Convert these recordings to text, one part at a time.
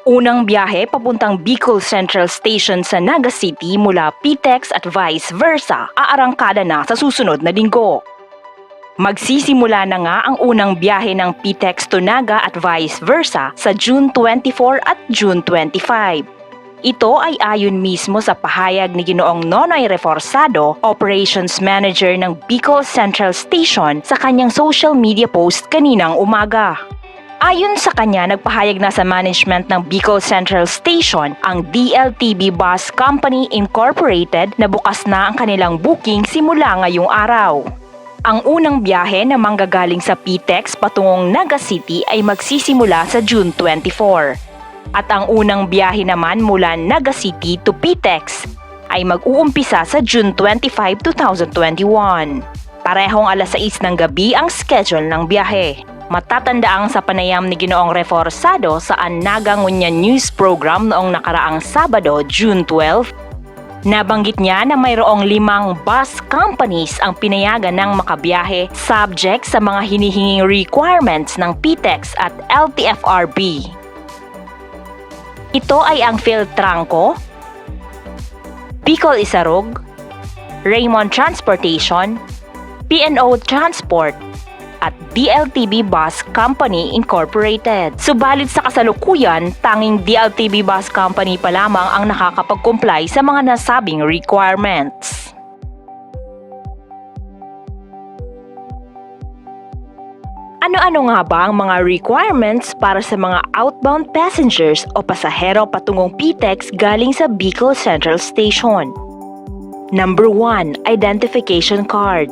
Unang biyahe papuntang Bicol Central Station sa Naga City mula PTEX at vice versa, aarangkada na sa susunod na linggo. Magsisimula na nga ang unang biyahe ng PTEX to Naga at vice versa sa June 24 at June 25. Ito ay ayon mismo sa pahayag ni Ginoong Nonoy Reforzado, Operations Manager ng Bicol Central Station sa kanyang social media post kaninang umaga. Ayon sa kanya, nagpahayag na sa management ng Bicol Central Station ang DLTB Bus Company Incorporated na bukas na ang kanilang booking simula ngayong araw. Ang unang biyahe na manggagaling sa PTEX patungong Naga City ay magsisimula sa June 24. At ang unang biyahe naman mula Naga City to PTEX ay mag-uumpisa sa June 25, 2021. Parehong alas 6 ng gabi ang schedule ng biyahe. Matatandaang sa panayam ni Ginoong Reforzado sa Naga Ngunyan News Program noong nakaraang Sabado, June 12, nabanggit niya na mayroong 5 bus companies ang pinayagan ng makabiyahe subject sa mga hinihinging requirements ng PTEX at LTFRB. Ito ay ang Philtranco, Bicol Isarog, Raymond Transportation, P&O Transport, at DLTB Bus Company Incorporated. Subalit sa kasalukuyan, tanging DLTB Bus Company pa lamang ang nakakapag-comply sa mga nasabing requirements. Ano-ano nga ba ang mga requirements para sa mga outbound passengers o pasahero patungong PTEX galing sa Bicol Central Station? Number 1, identification card.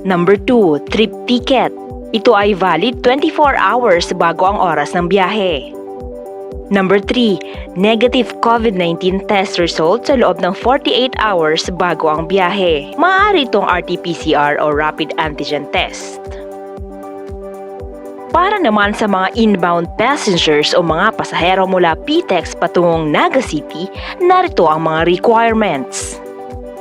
Number 2, trip ticket. Ito ay valid 24 hours bago ang oras ng biyahe. Number 3, negative COVID-19 test result sa loob ng 48 hours bago ang biyahe. Maaari itong RT-PCR o rapid antigen test. Para naman sa mga inbound passengers o mga pasahero mula PTEX patungong Naga City, narito ang mga requirements.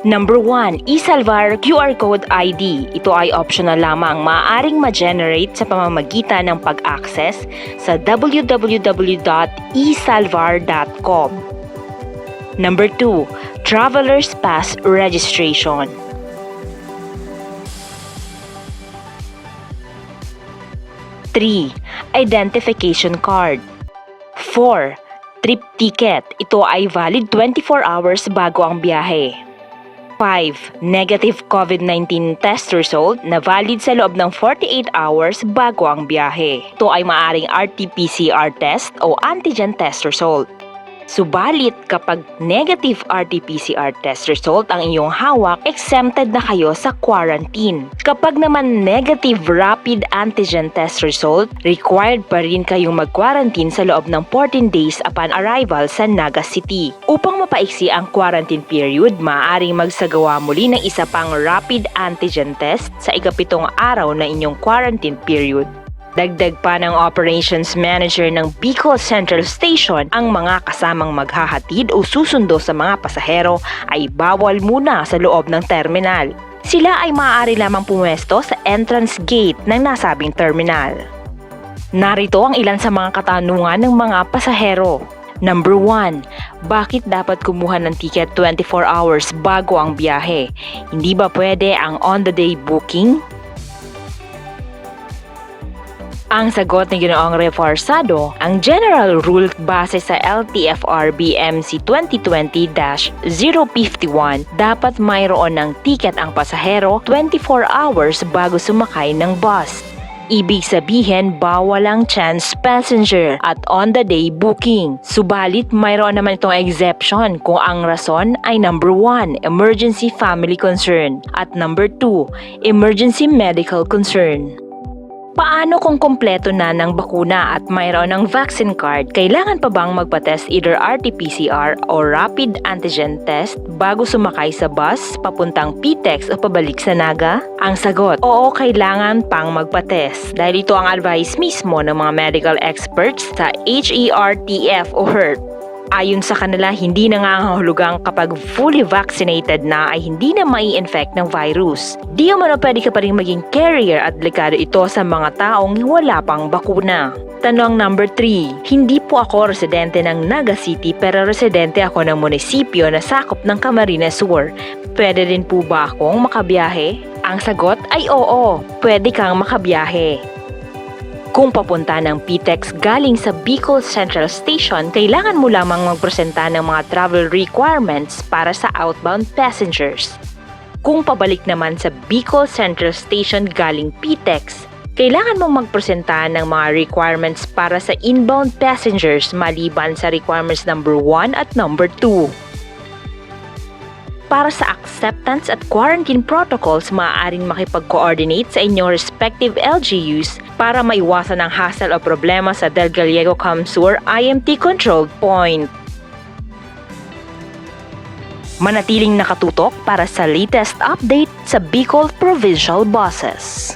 Number 1, eSalvar QR Code ID. Ito ay optional lamang, maaaring ma-generate sa pamamagitan ng pag-access sa www.esalvar.com. Number 2, Traveler's Pass Registration. Three, identification card. 4, trip ticket. Ito ay valid 24 hours bago ang biyahe. 5. Negative COVID-19 test result na valid sa loob ng 48 hours bago ang biyahe. Ito ay maaaring RT-PCR test o antigen test result. Subalit kapag negative RT-PCR test result ang iyong hawak, exempted na kayo sa quarantine. Kapag naman negative rapid antigen test result, required pa rin kayong mag-quarantine sa loob ng 14 days upon arrival sa Naga City. Upang mapaiksi ang quarantine period, maaaring magsagawa muli ng isa pang rapid antigen test sa ika-7 araw na inyong quarantine period. Dagdag pa ng Operations Manager ng Bicol Central Station, ang mga kasamang maghahatid o susundo sa mga pasahero ay bawal muna sa loob ng terminal. Sila ay maaari lamang pumuesto sa entrance gate ng nasabing terminal. Narito ang ilan sa mga katanungan ng mga pasahero. Number 1, bakit dapat kumuha ng ticket 24 hours bago ang biyahe? Hindi ba pwede ang on-the-day booking? Ang sagot ni Ginoong Reforzado, ang general rule base sa LTFRB MC 2020-051, dapat mayroon ng ticket ang pasahero 24 hours bago sumakay ng bus. Ibig sabihin, bawal ang chance passenger at on-the-day booking. Subalit, mayroon naman itong exception kung ang rason ay number 1, emergency family concern at number 2, emergency medical concern. Paano kung kompleto na ng bakuna at mayroon ng vaccine card? Kailangan pa bang magpa-test either RT-PCR o rapid antigen test bago sumakay sa bus papuntang PTEX o pabalik sa Naga? Ang sagot, oo, kailangan pang magpa-test dahil ito ang advice mismo ng mga medical experts sa HERTF o HERT. Ayon sa kanila, hindi nangangahulugang kapag fully vaccinated na ay hindi na mai-infect ng virus. Di umano pwede ka pa rin maging carrier at delikado ito sa mga taong wala pang bakuna. Tanong number 3. Hindi po ako residente ng Naga City pero residente ako ng munisipyo na sakop ng Camarines Sur. Pwede din po ba akong makabiyahe? Ang sagot ay oo, pwede kang makabiyahe. Kung papunta ng PTEX galing sa Bicol Central Station, kailangan mo lamang magpresenta ng mga travel requirements para sa outbound passengers. Kung pabalik naman sa Bicol Central Station galing PTEX, kailangan mong magpresenta ng mga requirements para sa inbound passengers maliban sa requirements number 1 at number 2. Para sa acceptance at quarantine protocols, maaaring makipag-coordinate sa inyong respective LGUs para maiwasan ang hassle o problema sa Del Gallego Camsur IMT Control Point. Manatiling nakatutok para sa latest update sa Bicol Provincial Buses.